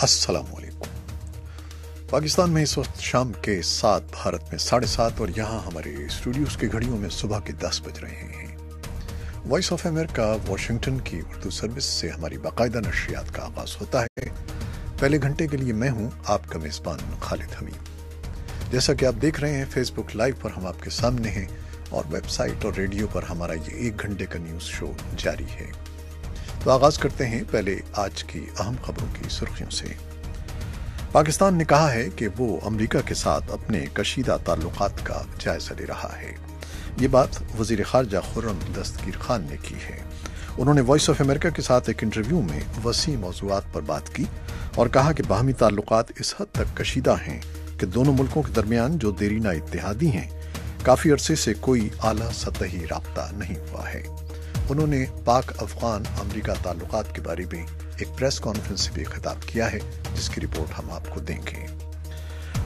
अस्सलाम वालेकुम। पाकिस्तान में इस वक्त शाम के 7, भारत में 7:30 और यहाँ हमारे स्टूडियोज़ की घड़ियों में सुबह के 10 बज रहे हैं। वॉइस ऑफ अमेरिका वाशिंगटन की उर्दू सर्विस से हमारी बाकायदा नशरियात का आगाज़ होता है। पहले घंटे के लिए मैं हूँ आपका मेज़बान खालिद हमीद। जैसा कि आप देख रहे हैं, फेसबुक लाइव पर हम आपके सामने हैं और वेबसाइट और रेडियो पर हमारा ये 1 घंटे का न्यूज़ शो जारी है। तो आगाज़ करते हैं पहले आज की अहम खबरों की सुर्खियों से। पाकिस्तान ने कहा है कि वो अमेरिका के साथ अपने कशीदा ताल्लुकात का जायजा ले रहा है। ये बात वज़ीर ख़ारजा खुर्रम दस्तगीर खान ने की है। उन्होंने वॉइस ऑफ अमेरिका के साथ एक इंटरव्यू में वसी मौज़ूआत पर बात की और कहा कि बाहमी ताल्लुकात इस हद तक कशीदा हैं कि दोनों मुल्कों के दरमियान जो देरीना इत्तेहादी हैं, काफ़ी अरसे से कोई आला सतही राब्ता नहीं हुआ है। उन्होंने पाक अफगान अमरीका ताल्लुकात के बारे में एक प्रेस कॉन्फ्रेंस से भी खिताब किया है, जिसकी रिपोर्ट हम आपको देंगे।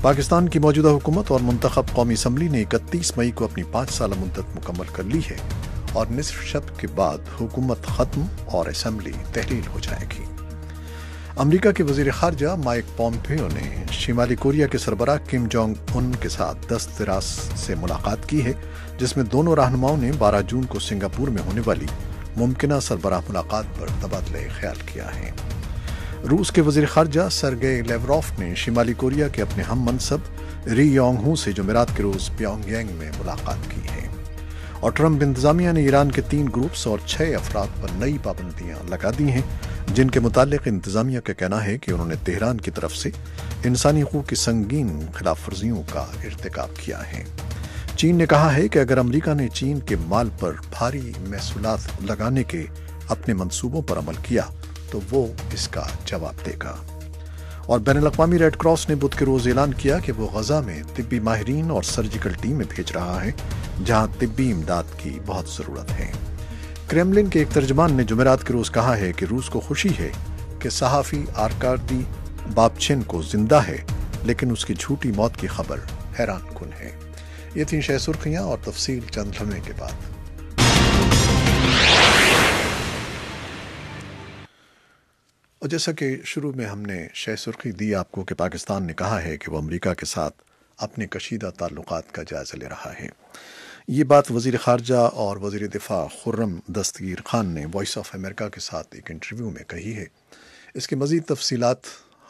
पाकिस्तान की मौजूदा हुकूमत और मुंतखब कौमी असम्बली ने 31 मई को अपनी 5 साल मुद्दत मुकम्मल कर ली है और निसफ शब के बाद हुकूमत ख़त्म और असम्बली तहलील हो जाएगी। अमरीका के वज़ीर ख़ारजा माइक पॉम्पेयो ने शिमाली कोरिया के सरबराह किम जोंग उन के साथ दस्तराज से मुलाकात की है, जिसमें दोनों रहनुमाओं ने 12 जून को सिंगापुर में होने वाली मुमकिना सरबराह मुलाकात पर तबादले ख्याल किया है। रूस के वज़ीर ख़ारजा सरगेई लेवरोफ ने शिमाली कोरिया के अपने हम मनसब री योंग हू से जुमेरात के रोज़ प्योंगयांग में मुलाकात की है। और ट्रंप इंतज़ामिया ने ईरान के 3 ग्रुप्स और 6 अफराद पर नई पाबंदियां लगा दी हैं, जिनके मुतालिक इंतज़ामिया का कहना है कि उन्होंने तेहरान की तरफ से इंसानी हुकूक की संगीन खिलाफ वर्जियों का इर्तिकाब किया है। चीन ने कहा है कि अगर अमेरिका ने चीन के माल पर भारी महसूलात लगाने के अपने मंसूबों पर अमल किया तो वो इसका जवाब देगा। और बैनुल-अक़वामी रेड क्रॉस ने बुध के रोज़ ऐलान किया कि वो गजा में तिब्बी माहिरीन और सर्जिकल टीमें भेज रहा है, जहां तिब्बी इमदाद की बहुत ज़रूरत है। क्रेमलिन के एक तर्जमान ने जुमेरात के रोज़ कहा है कि रूस को खुशी है कि सहाफ़ी आर्कादी बाबचेन को जिंदा है, लेकिन उसकी झूठी मौत की खबर हैरान कुन है। ये थी शह सुर्खियाँ और तफसील चंद लम्हे के बाद। और जैसा कि शुरू में हमने शह सुर्खी दी आपको कि पाकिस्तान ने कहा है कि वो अमेरिका के साथ अपने कशीदा ताल्लुकात का जायज़ा ले रहा है। ये बात वज़ीर ख़ारजा और वज़ीर दिफ़ा खुर्रम दस्तगीर खान ने वॉइस ऑफ अमेरिका के साथ एक इंटरव्यू में कही है। इसकी मज़ीद तफसीलात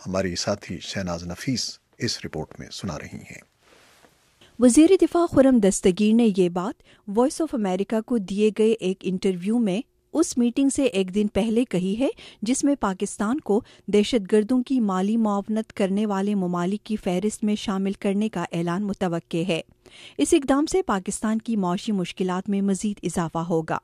हमारी साथी शहनाज नफीस इस रिपोर्ट में सुना रही हैं। वज़ीर दिफ़ा खुर्रम दस्तगीर ने ये बात वॉइस ऑफ अमेरिका को दिए गए एक इंटरव्यू में उस मीटिंग से एक दिन पहले कही है, जिसमें पाकिस्तान को दहशतगर्दों की माली मुआवनत करने वाले ममालिक की फहरिस्त में शामिल करने का ऐलान मुतवक्के है। इस इक़दाम से पाकिस्तान की मौशी मुश्किलात में मज़ीद इजाफा होगा।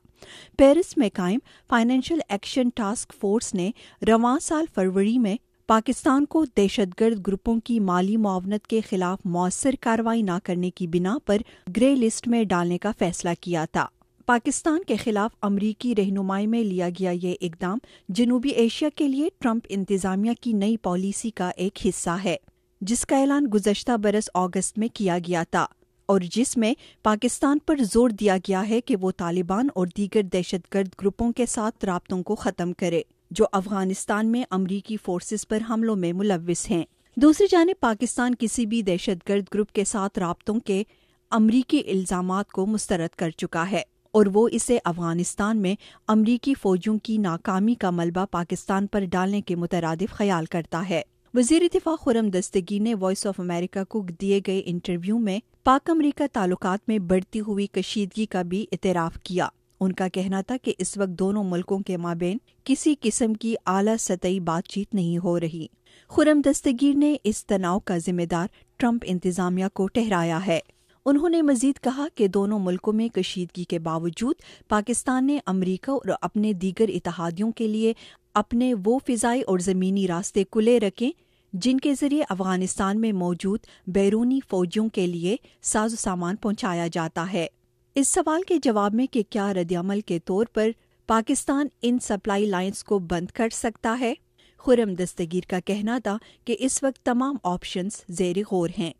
पेरिस में कायम फाइनेंशियल एक्शन टास्क फोर्स ने रवां साल फरवरी में पाकिस्तान को दहशतगर्द ग्रुपों की माली मुआवनत के खिलाफ मौसर कार्रवाई न करने की बिना पर ग्रे लिस्ट में डालने का फैसला किया था। पाकिस्तान के खिलाफ अमरीकी रहनुमाई में लिया गया ये इक़दाम जनूबी एशिया के लिए ट्रंप इंतज़ामिया की नई पॉलिसी का एक हिस्सा है, जिसका ऐलान गुज़श्ता बरस अगस्त में किया गया था और जिसमें पाकिस्तान पर जोर दिया गया है कि वो तालिबान और दीगर दहशतगर्द ग्रुपों के साथ राब्तों को ख़त्म करे जो अफगानिस्तान में अमरीकी फोर्सेस पर हमलों में मुलव्विस हैं। दूसरी जानिब पाकिस्तान किसी भी दहशतगर्द ग्रुप के साथ राब्तों के अमरीकी इल्ज़ामात को मुस्तरद कर चुका है और वो इसे अफगानिस्तान में अमरीकी फौजियों की नाकामी का मलबा पाकिस्तान पर डालने के मुतरादिफ ख्याल करता है। वज़ीर दिफ़ा खुर्रम दस्तगीर ने वॉइस ऑफ अमेरिका को दिए गए इंटरव्यू में पाक अमरीका ताल्लुकात में बढ़ती हुई कशीदगी का भी इतराफ़ किया। उनका कहना था कि इस वक्त दोनों मुल्कों के माबेन किसी किस्म की आला सतही बातचीत नहीं हो रही। खुर्रम दस्तगीर ने इस तनाव का जिम्मेदार ट्रंप इंतज़ामिया को ठहराया है। उन्होंने मजीद कहा कि दोनों मुल्कों में कशीदगी के बावजूद पाकिस्तान ने अमरीका और अपने दीगर इत्तेहादियों के लिए अपने वो फ़िज़ाई और ज़मीनी रास्ते खुले रखे जिनके ज़रिए अफगानिस्तान में मौजूद बैरूनी फ़ौजियों के लिए साजो सामान पहुंचाया जाता है। इस सवाल के जवाब में कि क्या रद्द-ए-अमल के तौर पर पाकिस्तान इन सप्लाई लाइन्स को बंद कर सकता है, खुर्रम दस्तगीर का कहना था कि इस वक्त तमाम ऑप्शंस ज़ेर गौर हैं।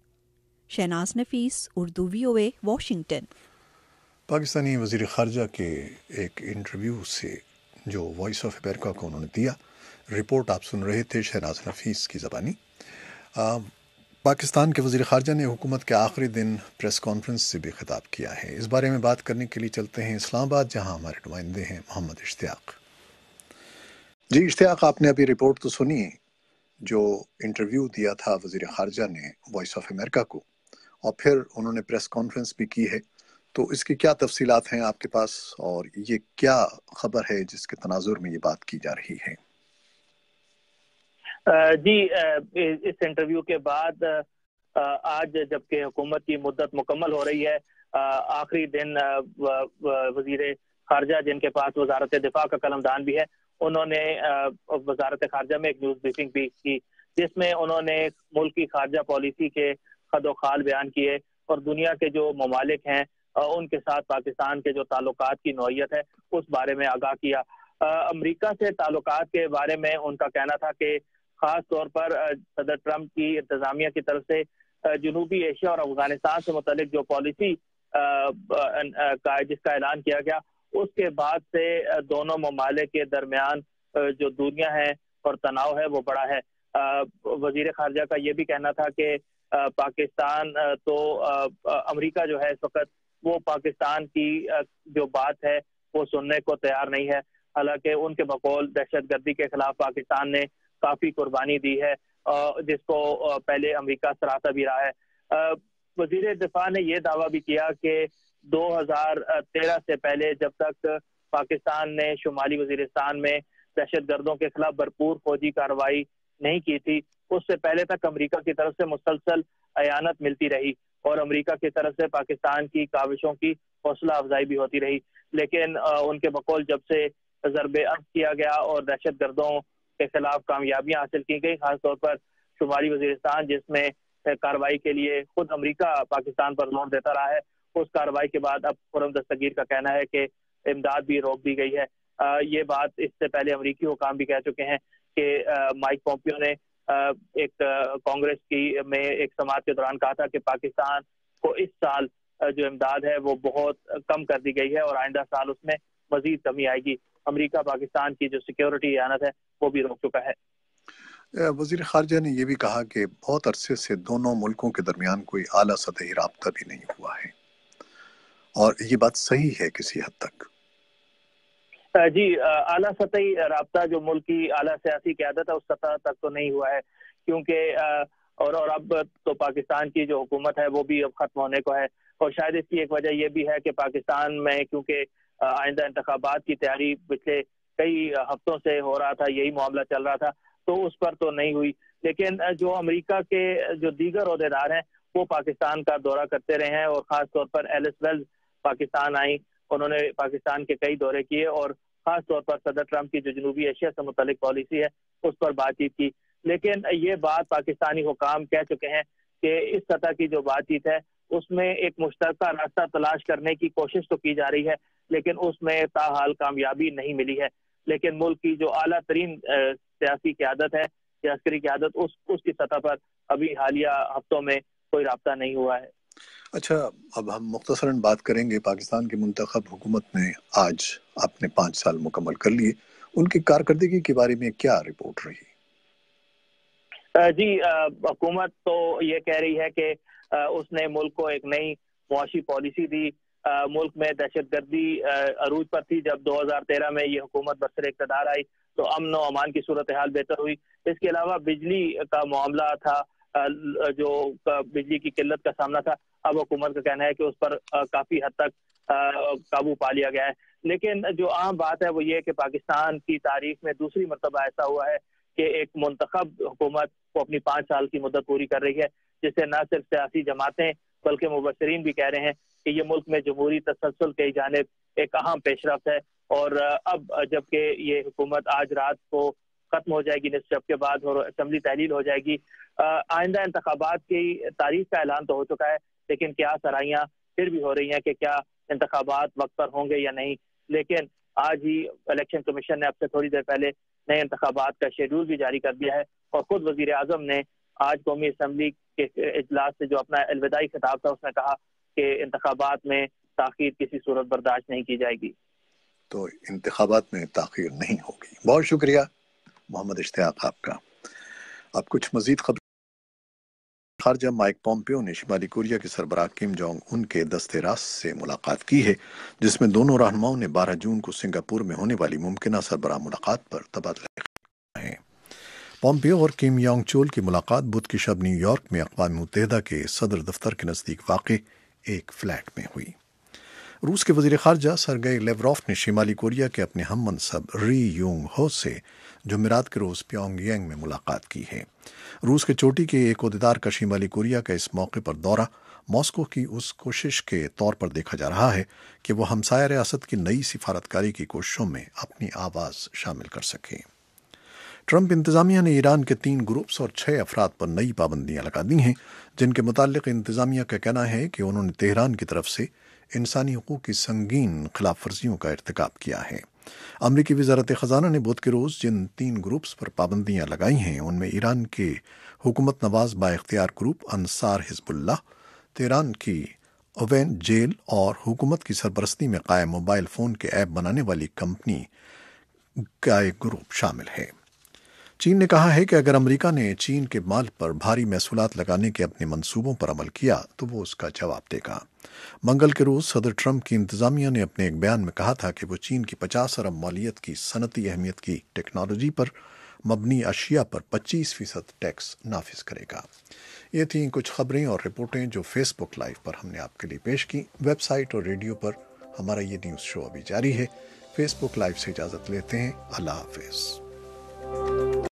शहनाज नफीस, उर्दू VOA, वाशिंगटन। पाकिस्तानी वज़ीर ख़ारजा के एक इंटरव्यू से जो वॉइस ऑफ अमेरिका को उन्होंने दिया, رپورٹ آپ سن رہے تھے شہناز نفیس کی زبانی۔ پاکستان کے وزیر خارجہ نے حکومت کے آخری دن پریس کانفرنس سے بھی خطاب کیا ہے۔ اس بارے میں بات کرنے کے لیے چلتے ہیں اسلام آباد، جہاں ہمارے نمائندے ہیں محمد اشتیاق۔ جی اشتیاق، آپ نے ابھی رپورٹ تو سنی جو انٹرویو دیا تھا وزیر خارجہ نے وائس آف امریکہ کو، اور پھر انہوں نے پریس کانفرنس بھی کی ہے، تو اس کی کیا تفصیلات ہیں آپ کے پاس، اور یہ کیا خبر ہے جس کے تناظر میں یہ بات کی جا رہی ہے؟ جی، اس انٹرویو کے بعد آج جبکہ حکومت کی مدت مکمل ہو رہی ہے، آخری دن وزیر خارجہ جن کے پاس وزارت دفاع کا قلمدان بھی ہے، انہوں نے وزارت خارجہ میں ایک نیوز بریفنگ بھی کی، جس میں انہوں نے ملک کی خارجہ پالیسی کے خد و خال بیان کیے اور دنیا کے جو ممالک ہیں ان کے ساتھ پاکستان کے جو تعلقات کی نوعیت ہے اس بارے میں آگاہ کیا۔ امریکہ سے تعلقات کے بارے میں ان کا کہنا تھا کہ خاص طور پر صدر ٹرمپ کی انتظامیہ کی طرف سے جنوبی ایشیا اور افغانستان سے متعلق جو پالیسی جس کا اعلان کیا گیا، اس کے بعد سے دونوں ممالک کے درمیان جو دنیا ہے اور تناؤ ہے وہ بڑا ہے۔ وزیر خارجہ کا یہ بھی کہنا تھا کہ پاکستان تو امریکہ جو ہے اس وقت وہ پاکستان کی جو بات ہے وہ سننے کو تیار نہیں ہے، حالانکہ ان کے بقول دہشت گردی کے خلاف پاکستان نے کافی قربانی دی ہے، جس کو پہلے امریکہ سراہتا بھی رہا ہے۔ وزیر دفاع نے یہ دعویٰ بھی کیا کہ 2013 سے پہلے جب تک پاکستان نے شمالی وزیرستان میں دہشت گردوں کے خلاف بھرپور فوجی کارروائی نہیں کی تھی، اس سے پہلے تک امریکہ کی طرف سے مسلسل اعانت ملتی رہی اور امریکہ کی طرف سے پاکستان کی کاوشوں کی حوصلہ افزائی بھی ہوتی رہی، لیکن ان کے بقول جب سے ضرب عمل کیا گیا اور دہشت گردوں کے خلاف کامیابیاں حاصل کی گئی، خاص طور پر شمالی وزیرستان جس میں کارروائی کے لیے خود امریکہ پاکستان پر زور دیتا رہا ہے، اس کارروائی کے بعد اب خرم دستگیر کا کہنا ہے کہ امداد بھی روک دی گئی ہے۔ یہ بات اس سے پہلے امریکی حکام بھی کہہ چکے ہیں کہ مائک پومپیو نے ایک کانگریس کی میں ایک سماعت کے دوران کہا تھا کہ پاکستان کو اس سال جو امداد ہے وہ بہت کم کر دی گئی ہے اور آئندہ سال اس میں مزید کمی آئے گی۔ امریکہ پاکستان کی جو سیکیورٹی اعانت ہے وہ بھی روک چکا ہے۔ وزیر خارجہ نے یہ بھی کہا کہ بہت عرصے سے دونوں ملکوں کے درمیان کوئی اعلیٰ سطحی رابطہ بھی نہیں ہوا ہے، اور یہ بات صحیح ہے کسی حد تک۔ جی، اعلیٰ سطحی رابطہ جو ملک کی اعلیٰ سیاسی قیادت ہے اس سطح تک تو نہیں ہوا ہے، کیونکہ اور اب تو پاکستان کی جو حکومت ہے وہ بھی اب ختم ہونے کو ہے، اور شاید اس کی ایک وجہ یہ بھی ہے کہ پاکستان میں کیونکہ آئندہ انتخابات کی تیاری پچھلے کئی ہفتوں سے ہو رہا تھا، یہی معاملہ چل رہا تھا، تو اس پر تو نہیں ہوئی، لیکن جو امریکہ کے جو دیگر عہدیدار ہیں وہ پاکستان کا دورہ کرتے رہے ہیں، اور خاص طور پر ایلس ویلز پاکستان آئیں، انہوں نے پاکستان کے کئی دورے کیے اور خاص طور پر صدر ٹرمپ کی جو جنوبی ایشیا سے متعلق پالیسی ہے اس پر بات چیت کی، لیکن یہ بات پاکستانی حکام کہہ چکے ہیں کہ اس سطح کی جو بات چیت ہے اس میں ایک مشترکہ راستہ تلاش کرنے کی کوشش تو کی جا رہی ہے، لیکن اس میں تاحال کامیابی نہیں ملی ہے، لیکن ملک کی جو اعلیٰ ترین سیاسی قیادت ہے یا عسکری قیادت اس کی سطح پر ابھی حالیہ ہفتوں میں کوئی رابطہ نہیں ہوا ہے۔ اچھا، اب ہم مختصراً بات کریں گے پاکستان کی منتخب حکومت نے آج اپنے 5 سال مکمل کر لیے، ان کی کارکردگی کے بارے میں کیا رپورٹ رہی؟ جی، حکومت تو یہ کہہ رہی ہے کہ اس نے ملک کو ایک نئی معاشی پالیسی دی، ملک میں دہشت گردی عروج پر تھی، جب 2013 میں یہ حکومت برسر اقتدار آئی تو امن و امان کی صورتحال بہتر ہوئی، اس کے علاوہ بجلی کا معاملہ تھا، جو بجلی کی قلت کا سامنا تھا، اب حکومت کا کہنا ہے کہ اس پر کافی حد تک قابو پا لیا گیا ہے، لیکن جو عام بات ہے وہ یہ کہ پاکستان کی تاریخ میں دوسری مرتبہ ایسا ہوا ہے کہ ایک منتخب حکومت وہ اپنی 5 سال کی مدت پوری کر رہی ہے، جس سے نہ صرف سیاسی جماعتیں بلکہ مبصرین بھی کہہ رہے ہیں کہ یہ ملک میں جمہوری تسلسل کی جانب ایک اہم پیش رفت ہے، اور اب جبکہ یہ حکومت آج رات کو ختم ہو جائے گی نصف شب کے بعد اور اسمبلی تحلیل ہو جائے گی، آئندہ انتخابات کی تاریخ کا اعلان تو ہو چکا ہے، لیکن کیا سرائیاں پھر بھی ہو رہی ہیں کہ کیا انتخابات وقت پر ہوں گے یا نہیں، لیکن آج ہی الیکشن کمیشن نے اب سے تھوڑی دیر پہلے نئے انتخابات کا شیڈول بھی جاری کر دیا ہے، اور خود وزیر اعظم نے آج قومی اسمبلی کے اجلاس سے جو اپنا الوداعی خطاب تھا اس میں کہا کہ انتخابات میں تاخیر کسی صورت برداشت نہیں کی جائے گی۔ تو انتخابات میں تاخیر نہیں ہوگی۔ بہت شکریہ मोहम्मद इश्तियाक आपका। अब कुछ मजीद खबर। खारजा माइक पॉम्पियो ने शिमाली कोरिया के सरबराह किम जोंग उन के दस्ते रास्त से मुलाकात की है, जिसमें दोनों रहनुमाओं ने 12 जून को सिंगापुर में होने वाली मुमकिना सरबराह मुलाकात पर तबादला किया है। पॉम्पियो और किम योंग चोल की मुलाकात बुध की शब न्यूयॉर्क में अक़वाम मुत्तहिदा के सदर दफ्तर के नज़दीक वाक़ एक फ्लैट में हुई। रूस के वज़ीर ख़ारजा सरगेई लेवरोफ ने शिमाली कोरिया के अपने हम मनसब री यूंग हो से जुमेरात के रोज़ प्योंगयांग में मुलाकात की है। रूस के चोटी के एक ओहदेदार का शिमाली कोरिया का इस मौके पर दौरा मॉस्को की उस कोशिश के तौर पर देखा जा रहा है कि वो हमसाया रियासत की नई सिफारतकारी की कोशिशों में अपनी आवाज़ शामिल कर सके। ट्रंप इंतज़ामिया ने ईरान के 3 ग्रुप्स और 6 अफराद पर नई पाबंदियां लगा दी हैं, जिनके मुतालिक इंतज़ामिया का कहना है कि उन्होंने तेहरान की तरफ से इंसानी हुकूक की संगीन खिलाफ वर्जियों का इर्तिकाब किया है। अमरीकी वज़ारत ख़ज़ाना ने बुध के रोज़ जिन 3 ग्रुप्स पर पाबंदियां लगाई हैं उनमें ईरान के हुकूमत नवाज बाइख्तियार ग्रुप अंसार हिज़्बुल्लाह, तेहरान की ओवेन जेल और हुकूमत की सरपरस्ती में कायम मोबाइल फ़ोन के ऐप बनाने वाली कंपनी का एक ग्रुप शामिल है। चीन ने कहा है कि अगर अमेरिका ने चीन के माल पर भारी महसूलात लगाने के अपने मंसूबों पर अमल किया तो वो उसका जवाब देगा। मंगल के रोज़ सदर ट्रंप की इंतज़ामिया ने अपने एक बयान में कहा था कि वो चीन की 50 अरब मालियत की सनती अहमियत की टेक्नोलॉजी पर मबनी अशिया पर 25% टैक्स नाफिज करेगा। ये थीं कुछ खबरें और रिपोर्टें जो फेसबुक लाइव पर हमने आपके लिए पेश की। वेबसाइट और रेडियो पर हमारा ये न्यूज़ शो अभी जारी है। फेसबुक लाइव से इजाज़त लेते हैं। अल्लाह हाफ़िज़।